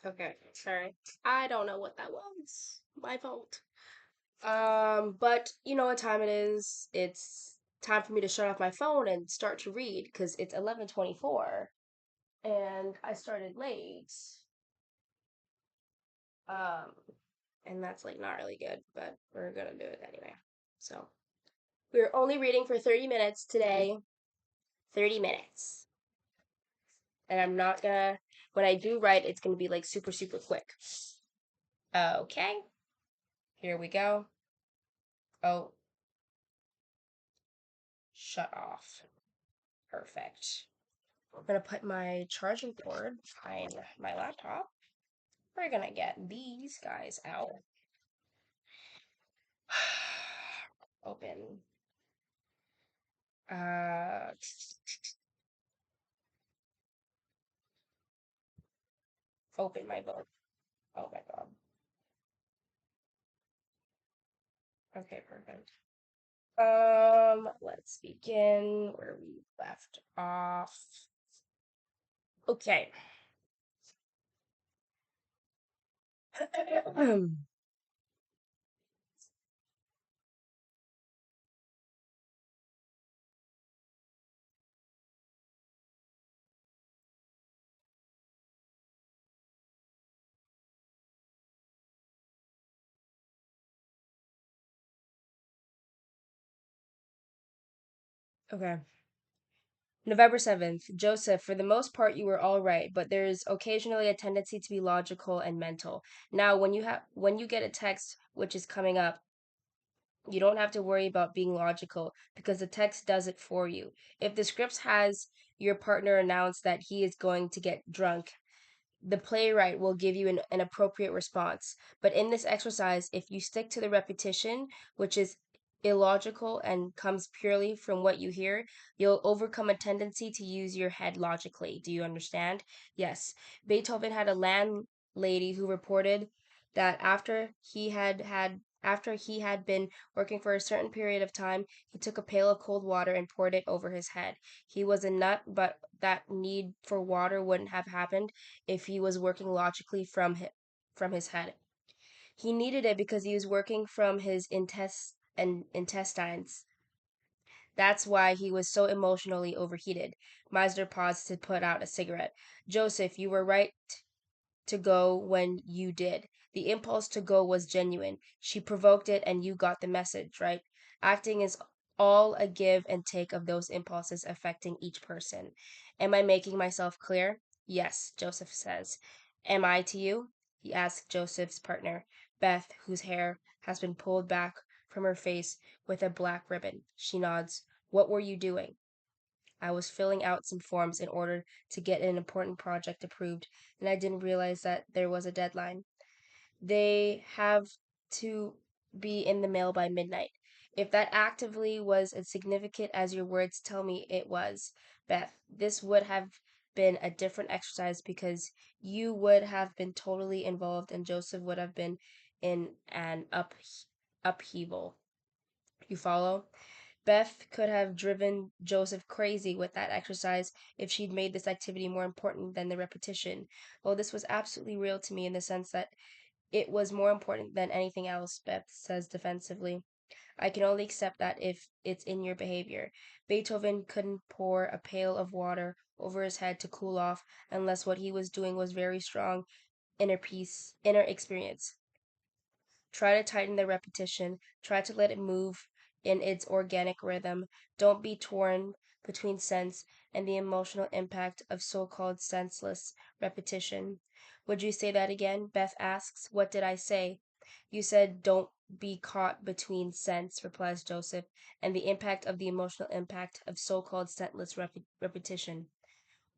Okay, sorry. I don't know what that was. My fault. But you know what time it is? It's time for me to shut off my phone and start to read because it's 11:24 and I started late. Um, and that's like not really good, but we're gonna do it anyway. So we're only reading for 30 minutes today. 30 minutes. And I'm not gonna, when I do write, it's gonna be like super, super quick. Okay, here we go. Oh, shut off. Perfect. I'm gonna put my charging cord behind my laptop. We're gonna get these guys out. Open. Uh, open my book. Oh my god. Okay, perfect. Let's begin where we left off. Okay. Okay. November 7th. Joseph, for the most part you were all right, but there is occasionally a tendency to be logical and mental. Now, when you get a text which is coming up, you don't have to worry about being logical because the text does it for you. If the script has your partner announce that he is going to get drunk, the playwright will give you an appropriate response. But in this exercise, if you stick to the repetition, which is illogical and comes purely from what you hear, you'll overcome a tendency to use your head logically. Do you understand? Yes. Beethoven had a landlady who reported that after he had been working for a certain period of time, he took a pail of cold water and poured it over his head. He was a nut, but that need for water wouldn't have happened if he was working logically from his head. He needed it because he was working from his intestines. That's why he was so emotionally overheated. Meisner paused to put out a cigarette. Joseph, you were right to go when you did. The impulse to go was genuine. She provoked it and you got the message, right? Acting is all a give and take of those impulses affecting each person. Am I making myself clear? Yes, Joseph says. Am I to you? He asked Joseph's partner, Beth, whose hair has been pulled back from her face with a black ribbon. She nods. What were you doing? I was filling out some forms in order to get an important project approved, and I didn't realize that there was a deadline. They have to be in the mail by midnight. If that actively was as significant as your words tell me it was, Beth, this would have been a different exercise because you would have been totally involved and Joseph would have been in an upheaval. You follow? Beth could have driven Joseph crazy with that exercise if she'd made this activity more important than the repetition. Well, this was absolutely real to me in the sense that it was more important than anything else, Beth says defensively. I can only accept that if it's in your behavior. Beethoven couldn't pour a pail of water over his head to cool off unless what he was doing was very strong inner experience. Try to tighten the repetition. Try to let it move in its organic rhythm. Don't be torn between sense and the emotional impact of so called senseless repetition. Would you say that again? Beth asks. What did I say? You said don't be caught between sense, replies Joseph, and the impact of the emotional impact of so called senseless repetition.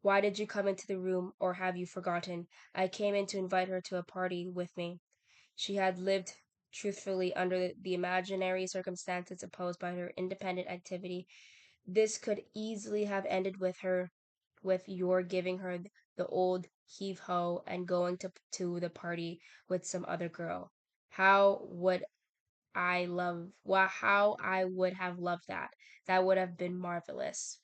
Why did you come into the room, or have you forgotten? I came in to invite her to a party with me. She had lived truthfully under the imaginary circumstances imposed by her independent activity. This could easily have ended with your giving her the old heave ho and going to the party with some other girl. How I would have loved that. That would have been marvelous.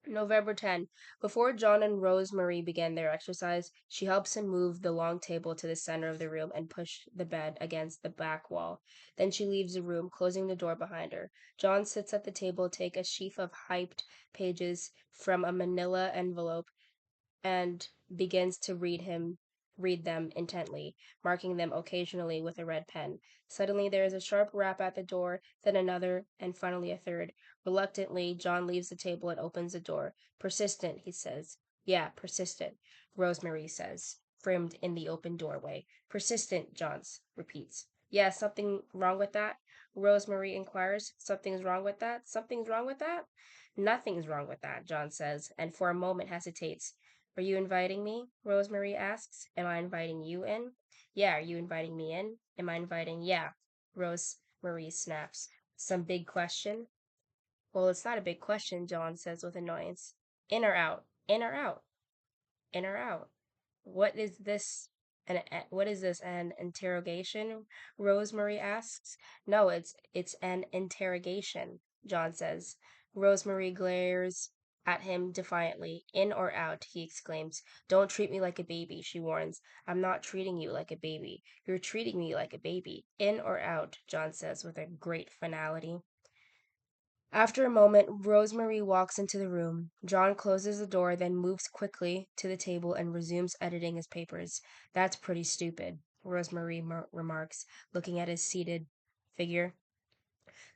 November 10. Before John and Rosemary begin their exercise, she helps him move the long table to the center of the room and push the bed against the back wall. Then she leaves the room, closing the door behind her. John sits at the table, take a sheaf of hyped pages from a manila envelope and begins to read them intently, marking them occasionally with a red pen. Suddenly there is a sharp rap at the door, then another, and finally a third. Reluctantly, John leaves the table and opens the door. Persistent, he says. Yeah, persistent, Rosemary says, framed in the open doorway. Persistent, Johns repeats. Yeah, something wrong with that? Rosemary inquires. Something's wrong with that? Something's wrong with that? Nothing's wrong with that, John says, and for a moment hesitates. Are you inviting me? Rosemary asks. Am I inviting you in? Yeah, are you inviting me in? Am I inviting? Yeah. Rosemary snaps. Some big question? Well, it's not a big question, John says with annoyance. In or out? In or out? In or out? What is this? What is this? An interrogation? Rosemary asks. No, it's an interrogation, John says. Rosemary glares at him defiantly. In or out, he exclaims. Don't treat me like a baby, she warns. I'm not treating you like a baby. You're treating me like a baby. In or out, John says with a great finality. After a moment, Rosemary walks into the room. John closes the door, then moves quickly to the table and resumes editing his papers. That's pretty stupid, Rosemary remarks, looking at his seated figure.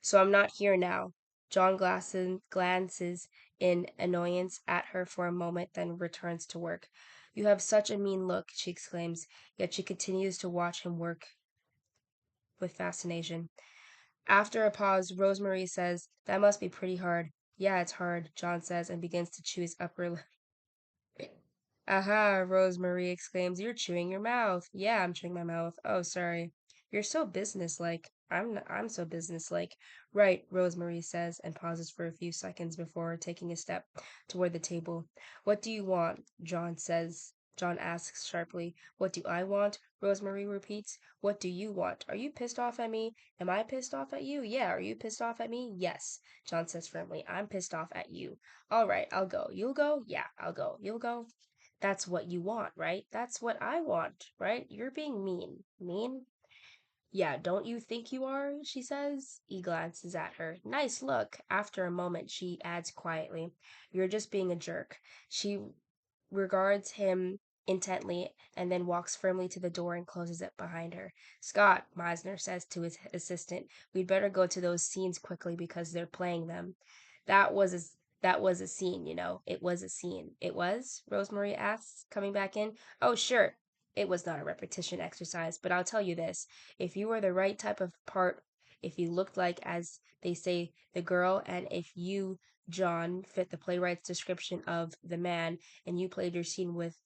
So I'm not here now. John glances in annoyance at her for a moment, then returns to work. You have such a mean look, she exclaims, yet she continues to watch him work with fascination. After a pause, Rosemary says, That must be pretty hard. Yeah, it's hard, John says, and begins to chew his upper lip. Aha, Rosemary exclaims, You're chewing your mouth. Yeah, I'm chewing my mouth. Oh, sorry. You're so businesslike. I'm so businesslike. Right, Rosemary says, and pauses for a few seconds before taking a step toward the table. What do you want? John says. John asks sharply. What do I want? Rosemary repeats. What do you want? Are you pissed off at me? Am I pissed off at you? Yeah, are you pissed off at me? Yes, John says firmly. I'm pissed off at you. All right, I'll go. You'll go? Yeah, I'll go. You'll go? That's what you want, right? That's what I want, right? You're being mean. Mean? Yeah, don't you think you are? She says. He glances at her. Nice look. After a moment, she adds quietly, You're just being a jerk. She regards him intently and then walks firmly to the door and closes it behind her. Scott, Meisner says to his assistant, we'd better go to those scenes quickly because they're playing them. That was a, that was a scene, you know. It was a scene. It was? Rosemary asks, coming back in. Oh, sure. It was not a repetition exercise, but I'll tell you this. If you were the right type of part, if you looked like, as they say, the girl, and if you, John, fit the playwright's description of the man, and you played your scene with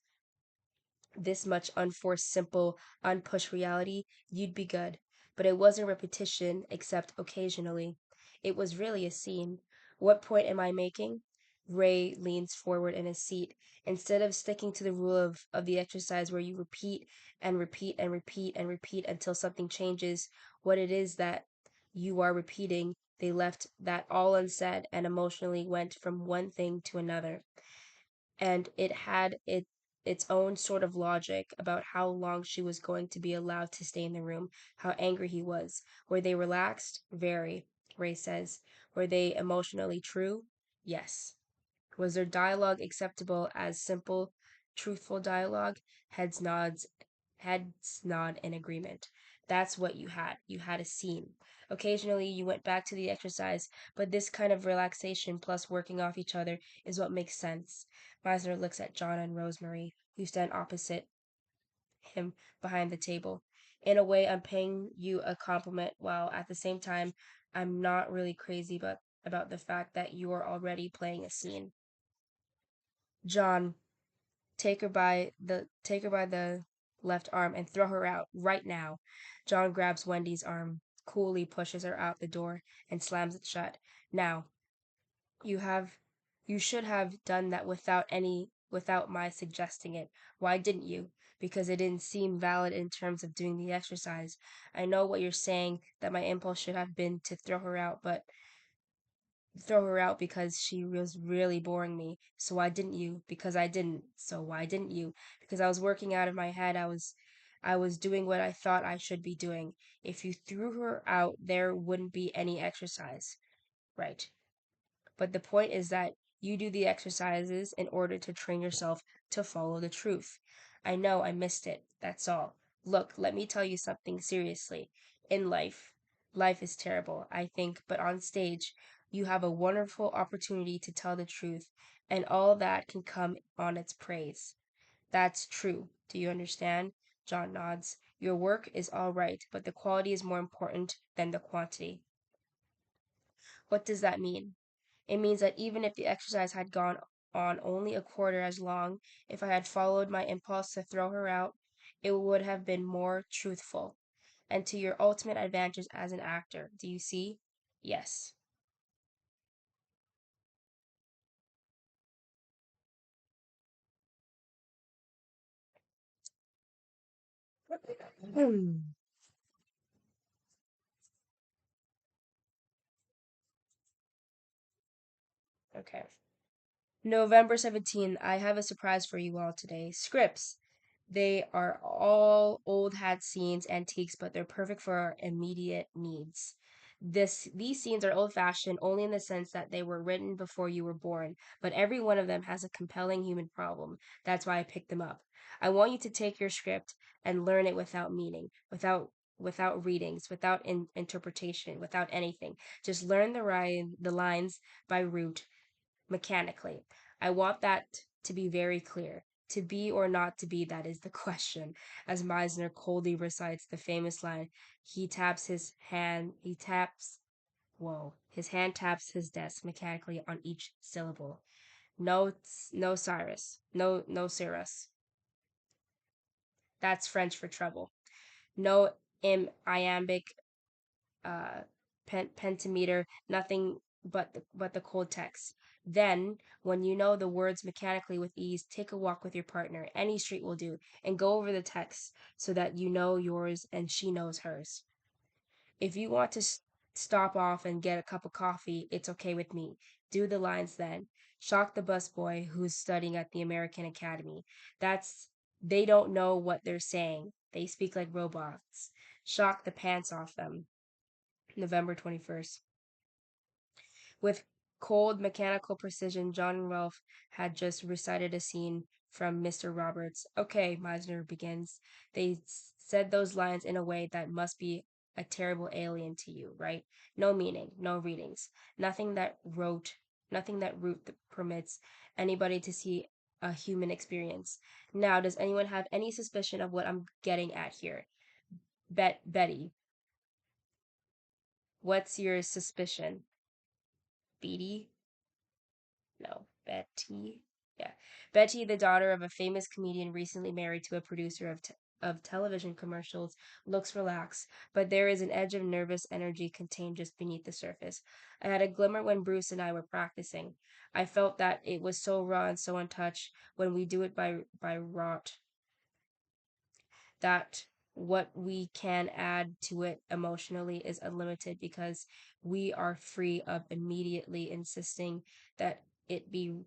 this much unforced, simple, unpushed reality, you'd be good. But it wasn't repetition, except occasionally. It was really a scene. What point am I making? Ray leans forward in his seat. Instead of sticking to the rule of the exercise where you repeat and repeat and repeat and repeat until something changes what it is that you are repeating, they left that all unsaid and emotionally went from one thing to another, and it had its own sort of logic about how long she was going to be allowed to stay in the room, how angry he was. Were they relaxed? Very, Ray says. Were they emotionally true? Yes. Was their dialogue acceptable as simple, truthful dialogue? Heads nod in agreement. That's what you had. You had a scene. Occasionally you went back to the exercise, but this kind of relaxation plus working off each other is what makes sense. Meisner looks at John and Rosemary, who stand opposite him behind the table. In a way, I'm paying you a compliment, while at the same time, I'm not really crazy about the fact that you are already playing a scene. John, take her by the left arm and throw her out right now. John grabs Wendy's arm, coolly pushes her out the door, and slams it shut. Now, you have you should have done that without my suggesting it. Why didn't you? Because it didn't seem valid in terms of doing the exercise. I know what you're saying, that my impulse should have been to throw her out, but throw her out because she was really boring me. So why didn't you? Because I didn't. So why didn't you? Because I was working out of my head. I was doing what I thought I should be doing. If you threw her out, there wouldn't be any exercise. Right. But the point is that you do the exercises in order to train yourself to follow the truth. I know I missed it. That's all. Look, let me tell you something seriously. In life, life is terrible, I think, but on stage, you have a wonderful opportunity to tell the truth, and all that can come on its praise. That's true. Do you understand? John nods. Your work is all right, but the quality is more important than the quantity. What does that mean? It means that even if the exercise had gone on only a quarter as long, if I had followed my impulse to throw her out, it would have been more truthful and to your ultimate advantage as an actor. Do you see? Yes. Okay. November 17th, I have a surprise for you all today. Scripts. They are all old hat scenes, antiques, but they're perfect for our immediate needs. These scenes are old fashioned only in the sense that they were written before you were born, but every one of them has a compelling human problem. That's why I picked them up. I want you to take your script and learn it without meaning, without readings, without interpretation, without anything. Just learn the lines by root mechanically. I want that to be very clear. To be or not to be, that is the question. As Meisner coldly recites the famous line, his hand taps his desk mechanically on each syllable. No, no, Cyrus. No, Cyrus. That's French for trouble. No iambic pentameter, nothing but the cold text. Then, when you know the words mechanically with ease, take a walk with your partner, any street will do, and go over the text so that you know yours and she knows hers. If you want to stop off and get a cup of coffee, it's okay with me. Do the lines then. Shock the busboy who's studying at the American Academy. That's they don't know what they're saying. They speak like robots. Shock the pants off them. November 21st. With cold mechanical precision, John and Ralph had just recited a scene from Mr. Roberts. Okay, Meisner begins. They said those lines in a way that must be a terrible alien to you, right? No meaning, no readings, nothing that root permits anybody to see a human experience. Now, does anyone have any suspicion of what I'm getting at here? Betty, what's your suspicion? Beatty? No, Betty. Yeah. Betty, the daughter of a famous comedian recently married to a producer of television commercials, looks relaxed, but there is an edge of nervous energy contained just beneath the surface. I had a glimmer when Bruce and I were practicing. I felt that it was so raw and so untouched when we do it by rot that what we can add to it emotionally is unlimited because we are free of immediately insisting that it be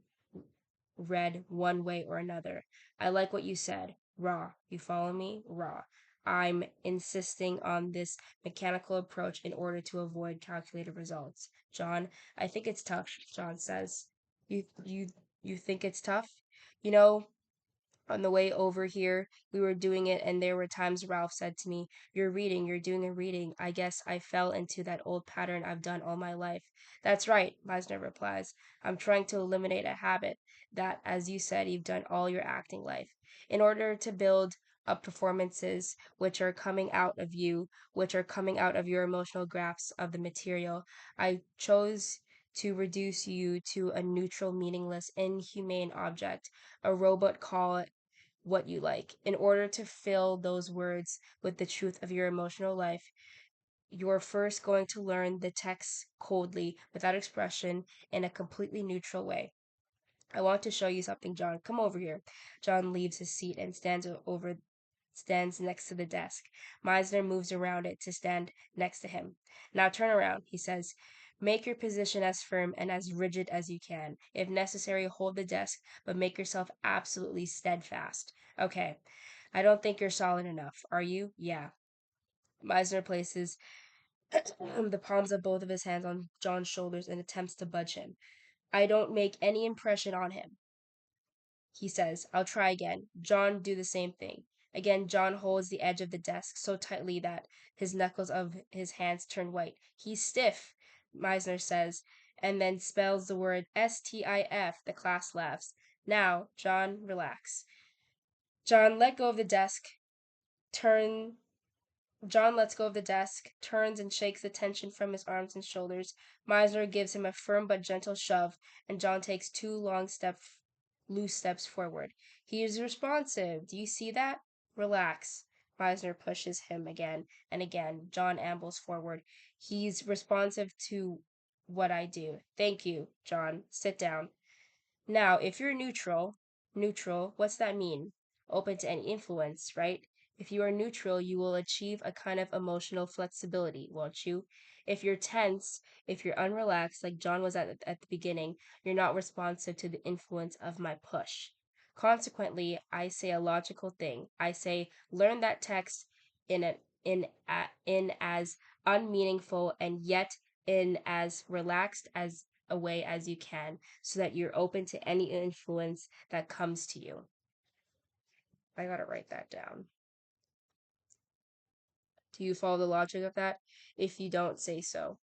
read one way or another. I like what you said. Raw. You follow me? Raw. I'm insisting on this mechanical approach in order to avoid calculated results. John, I think it's tough, John says. You think it's tough? You know, on the way over here, we were doing it, and there were times Ralph said to me, you're doing a reading. I guess I fell into that old pattern I've done all my life. That's right, Meisner replies. I'm trying to eliminate a habit that, as you said, you've done all your acting life. In order to build up performances which are coming out of your emotional grasp of the material, I chose to reduce you to a neutral, meaningless, inhumane object, a robot call what you like. In order to fill those words with the truth of your emotional life, you're first going to learn the text coldly, without expression, in a completely neutral way. I want to show you something, John. Come over here. John leaves his seat and stands next to the desk. Meisner moves around it to stand next to him. Now turn around, he says. Make your position as firm and as rigid as you can. If necessary, hold the desk, but make yourself absolutely steadfast. Okay, I don't think you're solid enough. Are you? Yeah. Meisner places the palms of both of his hands on John's shoulders and attempts to budge him. I don't make any impression on him, he says. I'll try again. John, do the same thing. Again, John holds the edge of the desk so tightly that his knuckles of his hands turn white. He's stiff, Meisner says, and then spells the word STIF. The class laughs. Now, John, relax. John, let go of the desk. Turn John lets go of the desk, turns and shakes the tension from his arms and shoulders. Meisner gives him a firm but gentle shove, and John takes loose steps forward. He is responsive. Do you see that? Relax. Meisner pushes him again and again. John ambles forward. He's responsive to what I do. Thank you, John. Sit down. Now, if you're neutral, what's that mean? Open to any influence, right? If you are neutral, you will achieve a kind of emotional flexibility, won't you? If you're tense, if you're unrelaxed, like John was at the beginning, you're not responsive to the influence of my push. Consequently, I say a logical thing. I say, learn that text in a, in as unmeaningful and yet in as relaxed as a way as you can so that you're open to any influence that comes to you. I gotta write that down. Do you follow the logic of that? If you don't, say so.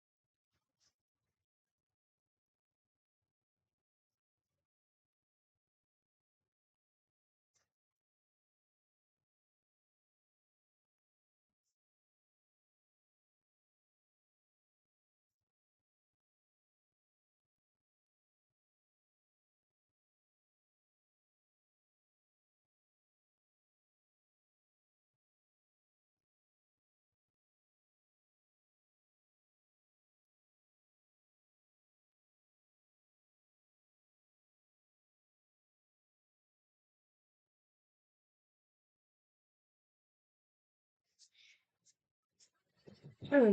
Okay.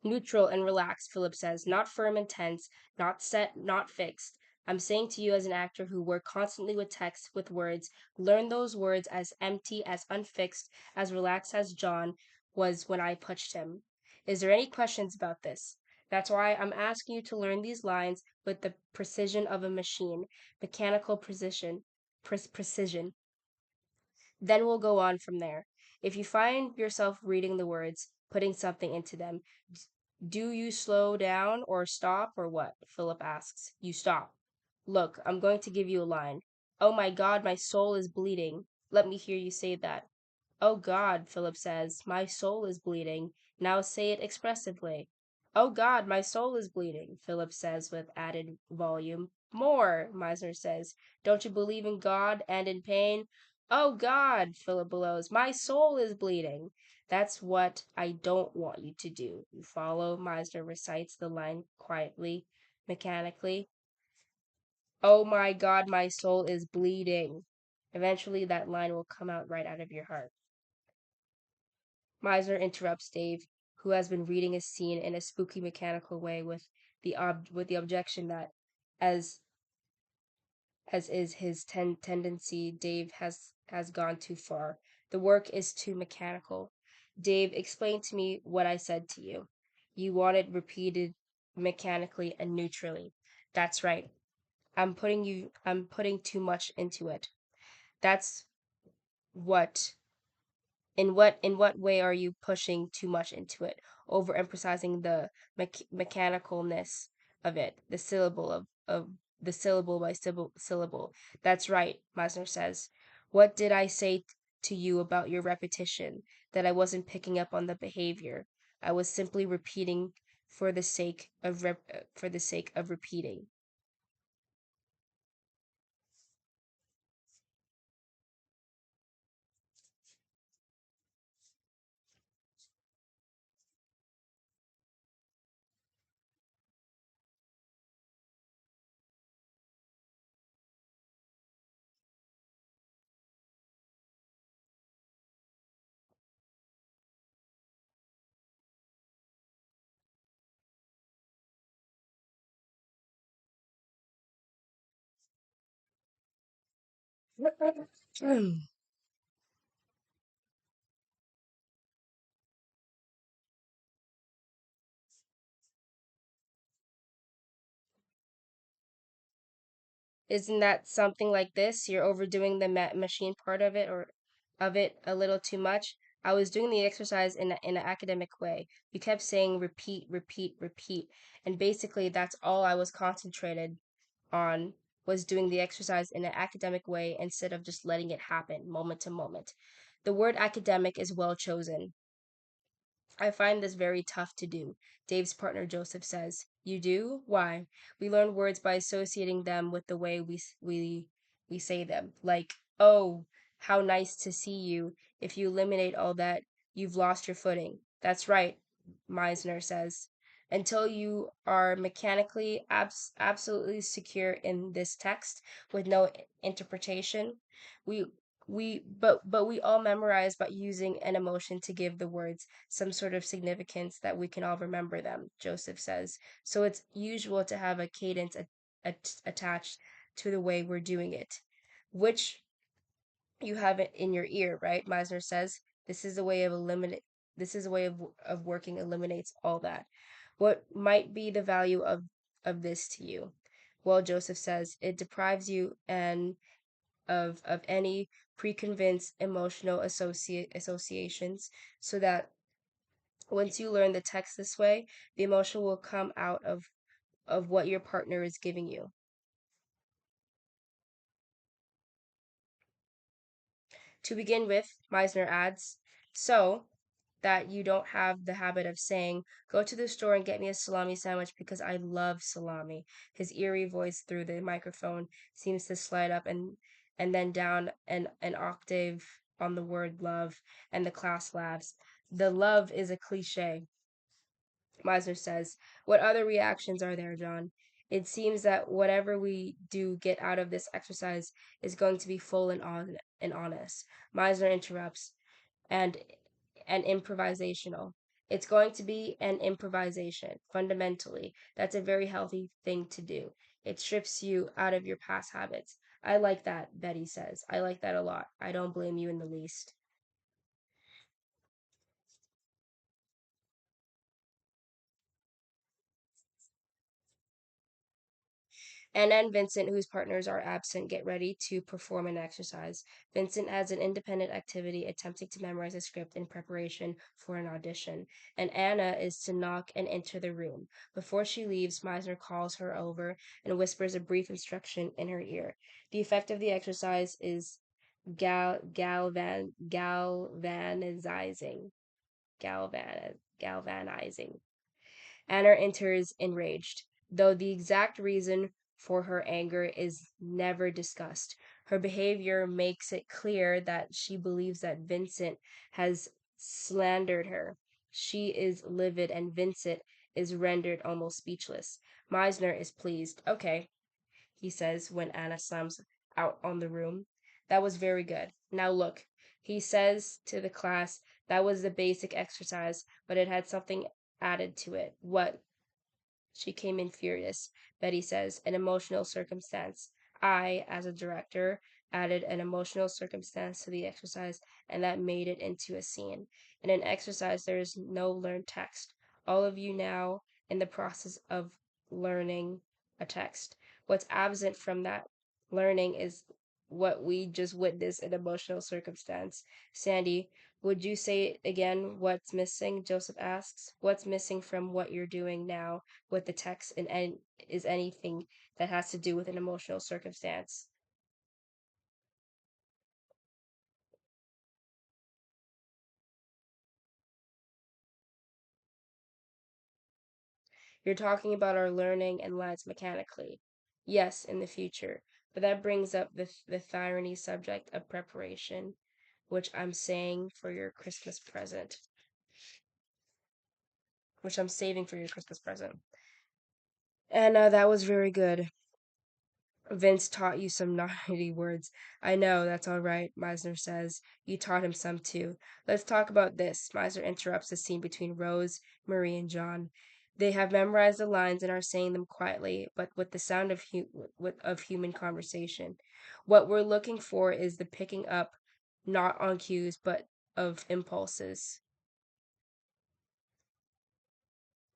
Neutral and relaxed, Philip says, not firm and tense, not set, not fixed. I'm saying to you as an actor who worked constantly with text, with words, learn those words as empty, as unfixed, as relaxed as John was when I pushed him. Is there any questions about this? That's why I'm asking you to learn these lines with the precision of a machine, mechanical precision. Then we'll go on from there. If you find yourself reading the words, putting something into them, do you slow down or stop or what? Philip asks. You stop. Look, I'm going to give you a line. Oh my God, my soul is bleeding. Let me hear you say that. Oh God, Philip says, my soul is bleeding. Now say it expressively. Oh God, my soul is bleeding, Philip says with added volume. More, Meisner says. Don't you believe in God and in pain? Oh God, Philip bellows, my soul is bleeding. That's what I don't want you to do. You follow? Meisner recites the line quietly, mechanically. Oh my God, my soul is bleeding. Eventually, that line will come out right out of your heart. Meisner interrupts Dave, who has been reading a scene in a spooky mechanical way with the objection that as as is his tendency, Dave has gone too far. The work is too mechanical. Dave, explain to me what I said to you. You want it repeated mechanically and neutrally. That's right. I'm putting too much into it. That's what in what way are you pushing too much into it, overemphasizing the mechanicalness of it, of the syllable by syllable? That's right, Meisner says. What did I say to you about your repetition? That I wasn't picking up on the behavior. I was simply repeating for the sake of repeating. Isn't that something like this? You're overdoing the machine part of it, or of it a little too much. I was doing the exercise in an academic way. You kept saying repeat, repeat, repeat, and basically that's all I was concentrated on, was doing the exercise in an academic way instead of just letting it happen moment to moment. The word academic is well chosen. I find this very tough to do, Dave's partner Joseph says. You do? Why? We learn words by associating them with the way we say them. Like, oh, how nice to see you. If you eliminate all that, you've lost your footing. That's right, Meisner says. Until you are mechanically absolutely secure in this text with no interpretation, we but we all memorize by using an emotion to give the words some sort of significance that we can all remember them, Joseph says. So it's usual to have a cadence attached to the way we're doing it, which you have it in your ear, right? Meisner says this is a way of eliminate. This is a way of working eliminates all that. What might be the value of this to you? Well, Joseph says it deprives you and of any preconvinced emotional associations, so that once you learn the text this way, the emotion will come out of what your partner is giving you. To begin with, Meisner adds, so that you don't have the habit of saying, go to the store and get me a salami sandwich because I love salami. His eerie voice through the microphone seems to slide up and then down an octave on the word love, and the class laughs. The love is a cliche, Meisner says. What other reactions are there, John? It seems that whatever we do get out of this exercise is going to be full and honest. Meisner interrupts, and improvisational. It's going to be an improvisation, fundamentally. That's a very healthy thing to do. It strips you out of your past habits. I like that, Betty says. I like that a lot. I don't blame you in the least. Anna and Vincent, whose partners are absent, get ready to perform an exercise. Vincent adds an independent activity, attempting to memorize a script in preparation for an audition, and Anna is to knock and enter the room. Before she leaves, Meisner calls her over and whispers a brief instruction in her ear. The effect of the exercise is galvanizing. Galvanizing. Anna enters enraged, though the exact reason for her anger is never discussed. Her behavior makes it clear that she believes that Vincent has slandered her. She is livid, and Vincent is rendered almost speechless. Meisner is pleased. Okay, he says when Anna slams out on the room. That was very good. Now look, he says to the class, that was the basic exercise, but it had something added to it. What? She came in furious. Betty says, an emotional circumstance. I, as a director, added an emotional circumstance to the exercise, and that made it into a scene. In an exercise, there is no learned text. All of you now in the process of learning a text. What's absent from that learning is what we just witnessed, an emotional circumstance. Sandy, would you say it again? What's missing? Joseph asks. What's missing from what you're doing now with the text, and is anything that has to do with an emotional circumstance? You're talking about our learning and lives mechanically. Yes, in the future. But that brings up the thorny subject of preparation, which I'm saying for your Christmas present, which I'm saving for your Christmas present. And that was very good. Vince taught you some naughty words. I know, that's all right, Meisner says. You taught him some too. Let's talk about this. Meisner interrupts the scene between Rose, Marie, and John. They have memorized the lines and are saying them quietly, but with the sound of of human conversation. What we're looking for is the picking up, not on cues, but of impulses.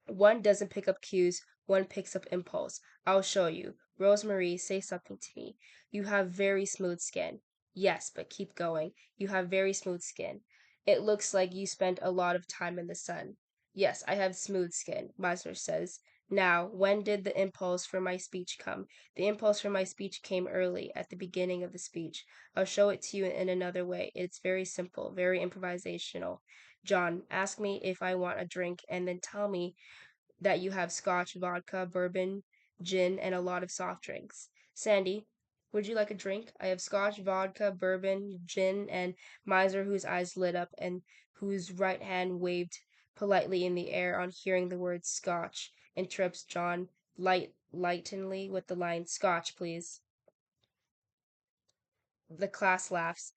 One doesn't pick up cues, one picks up impulse. I'll show you. Rosemary, say something to me. You have very smooth skin. Yes, but keep going. You have very smooth skin. It looks like you spent a lot of time in the sun. Yes, I have smooth skin, Meisner says. Now, when did the impulse for my speech come? The impulse for my speech came early, at the beginning of the speech. I'll show it to you in another way. It's very simple, very improvisational. John, ask me if I want a drink and then tell me that you have scotch, vodka, bourbon, gin, and a lot of soft drinks. Sandy, would you like a drink? I have scotch, vodka, bourbon, gin, and Miser, whose eyes lit up and whose right hand waved politely in the air on hearing the word scotch, interrupts John lightly with the line, Scotch, please. The class laughs.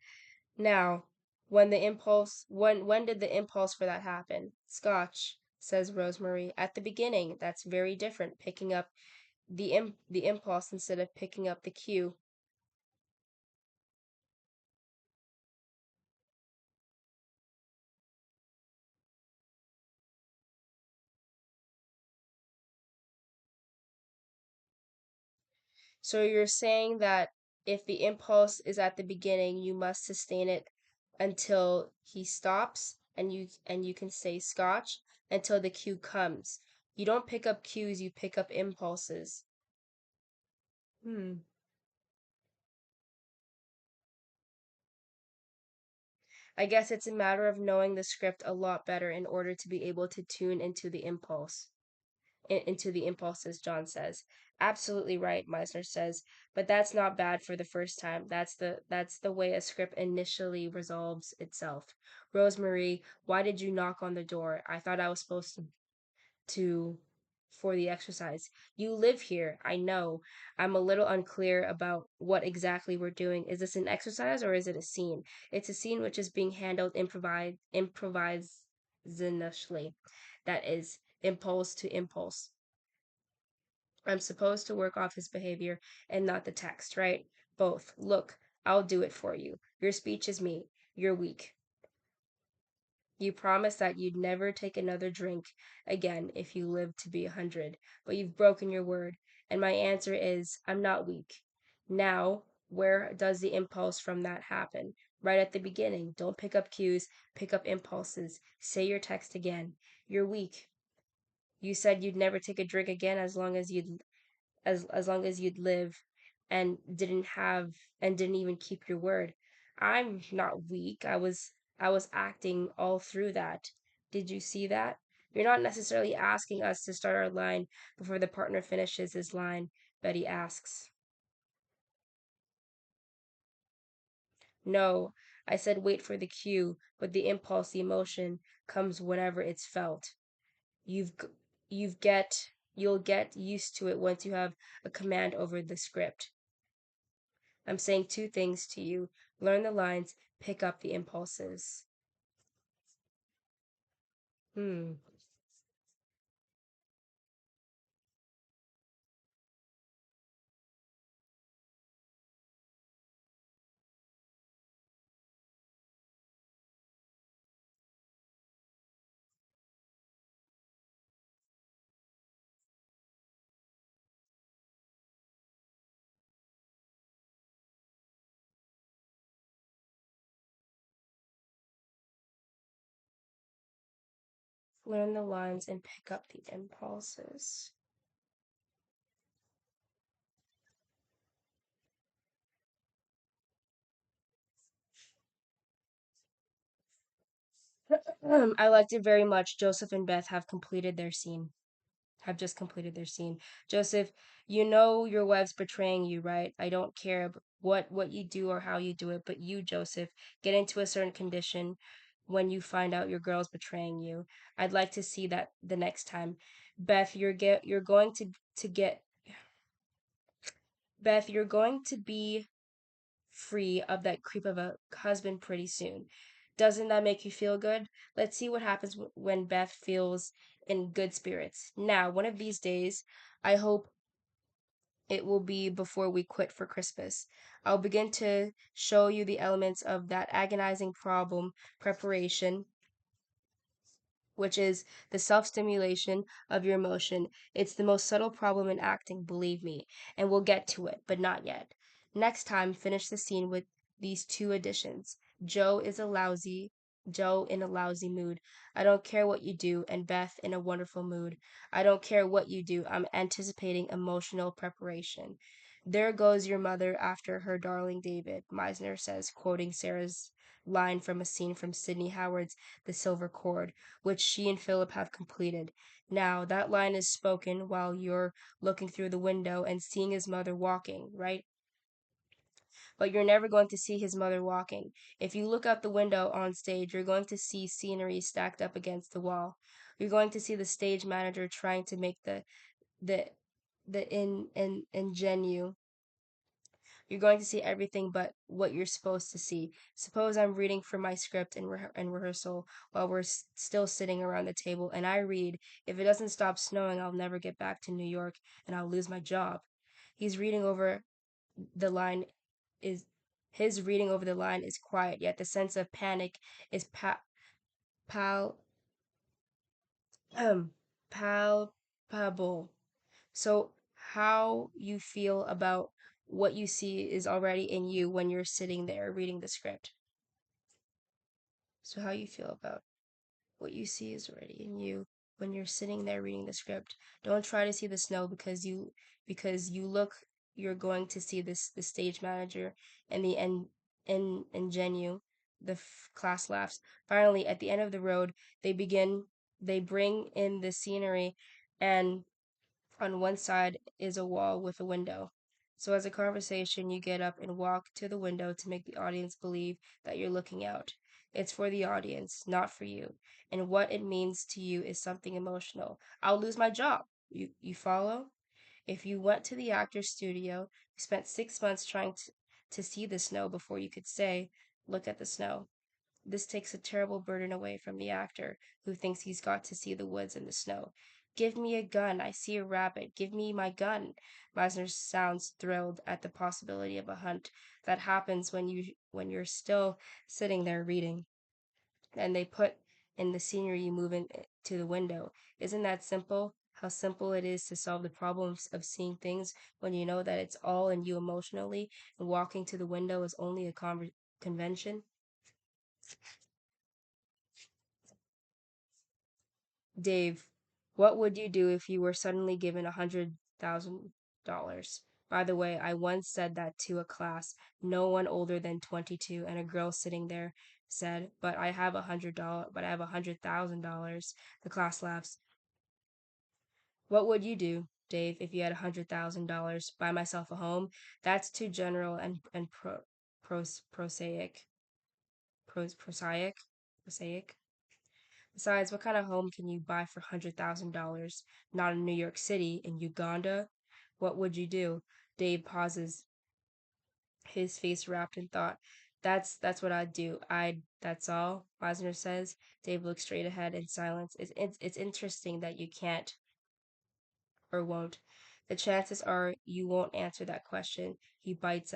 Now, when did the impulse for that happen? Scotch, says Rosemary. At the beginning. That's very different. Picking up the impulse instead of picking up the cue. So you're saying that if the impulse is at the beginning, you must sustain it until he stops and you can say scotch until the cue comes. You don't pick up cues, you pick up impulses. Hmm. I guess it's a matter of knowing the script a lot better in order to be able to tune into the into the impulses, John says. Absolutely right, Meisner says, but that's not bad for the first time. That's the way a script initially resolves itself. Rosemary, why did you knock on the door? I thought I was supposed to for the exercise. You live here, I know. I'm a little unclear about what exactly we're doing. Is this an exercise or is it a scene? It's a scene which is being handled improvisationally. That is impulse to impulse. I'm supposed to work off his behavior and not the text, right? Both. Look, I'll do it for you. Your speech is me. You're weak. You promised that you'd never take another drink again if you lived to be 100, but you've broken your word. And my answer is, I'm not weak. Now, where does the impulse from that happen? Right at the beginning. Don't pick up cues, pick up impulses. Say your text again. You're weak. You said you'd never take a drink again as long as you'd live and didn't even keep your word. I'm not weak. I was acting all through that. Did you see that? You're not necessarily asking us to start our line before the partner finishes his line, Betty asks. No, I said wait for the cue, but the impulse, the emotion comes whenever it's felt. You've g- you'll get used to it once you have a command over the script. I'm saying two things to you. Learn the lines, pick up the impulses. Hmm. Learn the lines and pick up the impulses. I liked it very much. Joseph and Beth have completed their scene. Have just completed their scene. Joseph, you know your wife's betraying you, right? I don't care what you do or how you do it, but you, Joseph, get into a certain condition when you find out your girl's betraying you. I'd like to see that the next time. Beth, you're going to get Beth, you're going to be free of that creep of a husband pretty soon. Doesn't that make you feel good? Let's see what happens when Beth feels in good spirits. Now, one of these days, I hope it will be before we quit for Christmas. I'll begin to show you the elements of that agonizing problem preparation, which is the self stimulation of your emotion. It's the most subtle problem in acting, believe me, and we'll get to it, but not yet. Next time, finish the scene with these two additions. Joe is a lousy. Joe in a lousy mood. I don't care what you do, and Beth in a wonderful mood. I don't care what you do. I'm anticipating emotional preparation. There goes your mother after her darling David, Meisner says, quoting Sarah's line from a scene from Sidney Howard's The Silver Cord, which she and Philip have completed. Now, that line is spoken while you're looking through the window and seeing his mother walking, right? But you're never going to see his mother walking. If you look out the window on stage, you're going to see scenery stacked up against the wall. You're going to see the stage manager trying to make the the ingenue. You're going to see everything but what you're supposed to see. Suppose I'm reading from my script in rehearsal while we're still sitting around the table, and I read, "If it doesn't stop snowing, I'll never get back to New York, and I'll lose my job." He's reading over the line is his reading over the line is quiet, yet the sense of panic is pal palpable. So, how you feel about what you see is already in you when you're sitting there reading the script. So, how you feel about what you see is already in you when you're sitting there reading the script. Don't try to see the snow because you look you're going to see the stage manager and the ingenue. The class laughs. Finally, at the end of the road, they bring in the scenery, and on one side is a wall with a window. So, as a conversation, you get up and walk to the window to make the audience believe that you're looking out. It's for the audience, not for you. And what it means to you is something emotional. I'll lose my job. You follow? If you went to the actor's studio, you spent 6 months trying to see the snow before you could say, "Look at the snow." This takes a terrible burden away from the actor, who thinks he's got to see the woods and the snow. "Give me a gun. I see a rabbit. Give me my gun." Meisner sounds thrilled at the possibility of a hunt. That happens when you're still sitting there reading, and they put in the scenery you move in to the window. Isn't that simple? How simple it is to solve the problems of seeing things when you know that it's all in you emotionally, and walking to the window is only a convention. Dave, what would you do if you were suddenly given $100,000? By the way, I once said that to a class, no one older than 22, and a girl sitting there said, "But I have $100,000." The class laughs. What would you do, Dave, if you had $100,000? Buy myself a home? That's too general and prosaic. Prosaic. Besides, what kind of home can you buy for $100,000? Not in New York City, in Uganda? What would you do? Dave pauses, his face wrapped in thought. That's what I'd do. That's all, Meisner says. Dave looks straight ahead in silence. It's interesting that you can't or won't. The chances are you won't answer that question. He looks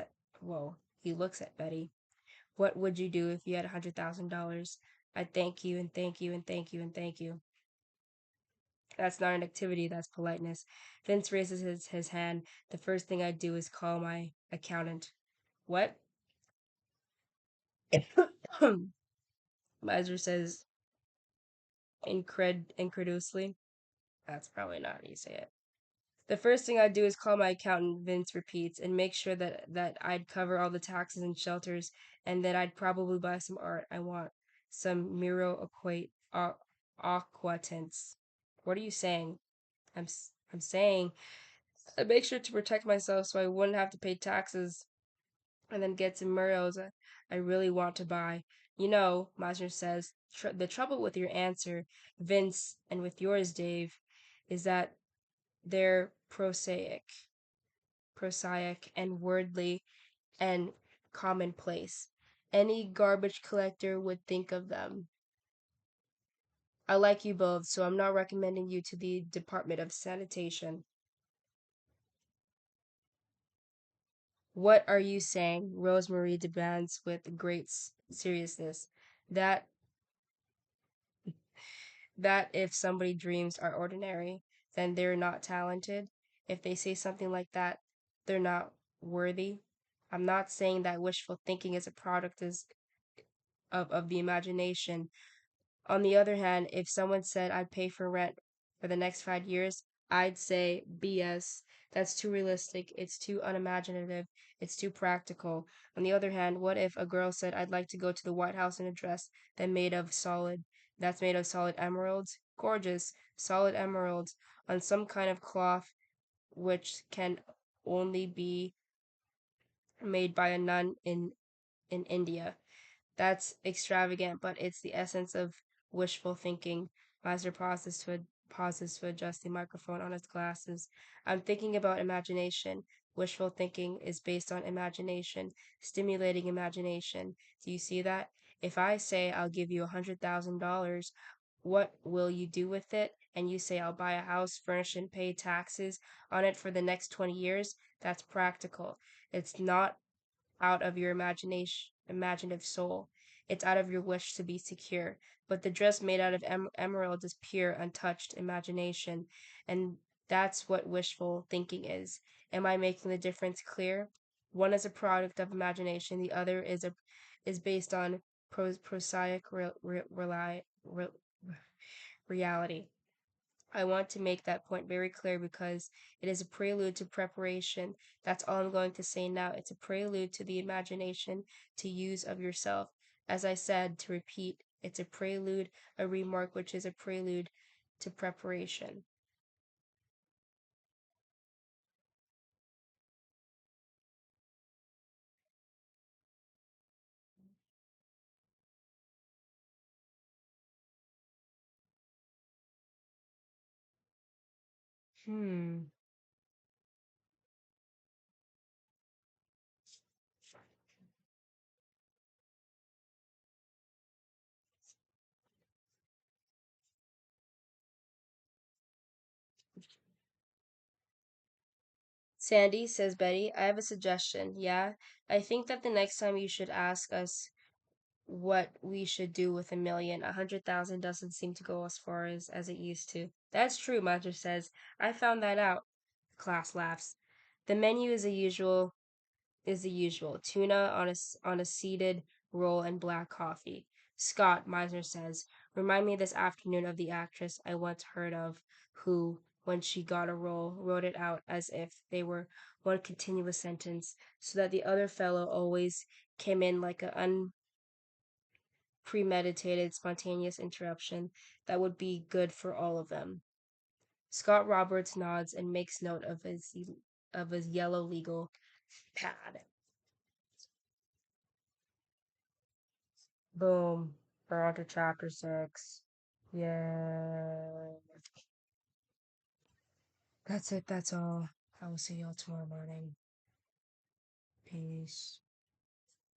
at Betty. What would you do if you had $100,000? I'd thank you and thank you and thank you and thank you. That's not an activity, that's politeness. Vince raises his hand. The first thing I do is call my accountant. What? Miser says incredulously. That's probably not how you say it. The first thing I'd do is call my accountant, Vince repeats, and make sure that I'd cover all the taxes and shelters, and that I'd probably buy some art. I want some Miro aqua tints. What are you saying? I'm saying I make sure to protect myself so I wouldn't have to pay taxes and then get some Muriels I really want to buy. Meisner says, the trouble with your answer, Vince, and with yours, Dave, is that they're prosaic and worldly and commonplace. Any garbage collector would think of them. I like you both, so I'm not recommending you to the Department of Sanitation. What are you saying? Rosemary demands with great seriousness. That that if somebody dreams are ordinary, then they're not talented. If they say something like that, they're not worthy. I'm not saying that wishful thinking is a product of the imagination. On the other hand, if someone said I'd pay for rent for the next 5 years, I'd say BS. That's too realistic. It's too unimaginative. It's too practical. On the other hand, what if a girl said I'd like to go to the White House in a dress that's made of solid emeralds? Gorgeous, solid emeralds on some kind of cloth which can only be made by a nun in India. That's extravagant, but it's the essence of wishful thinking. Meisner pauses to adjust the microphone on his glasses. I'm thinking about imagination. Wishful thinking is based on imagination, stimulating imagination. Do you see that? If I say I'll give you $100,000, what will you do with it? And you say I'll buy a house, furnish and pay taxes on it for the next 20 years. That's practical. It's not out of your imaginative soul. It's out of your wish to be secure. But the dress made out of emerald is pure, untouched imagination, and that's what wishful thinking is. Am I making the difference clear? One is a product of imagination. The other is based on prosaic reality. I want to make that point very clear because it is a prelude to preparation. That's all I'm going to say now. It's a prelude to the imagination, to use of yourself. As I said, to repeat, it's a prelude, a remark, which is a prelude to preparation. Hmm. Sandy, says Betty, I have a suggestion. Yeah? I think that the next time you should ask us what we should do with 1 million. 100,000 doesn't seem to go as far as it used to. That's true, Master says. I found that out. Class laughs. The menu is the usual. Tuna on a seeded roll and black coffee. Scott, Meisner says, remind me this afternoon of the actress I once heard of who, when she got a role, wrote it out as if they were one continuous sentence, so that the other fellow always came in like an premeditated, spontaneous interruption that would be good for all of them. Scott Roberts nods and makes note of his yellow legal pad. Boom. We're on to chapter 6. Yeah. That's it. That's all. I will see y'all tomorrow morning. Peace.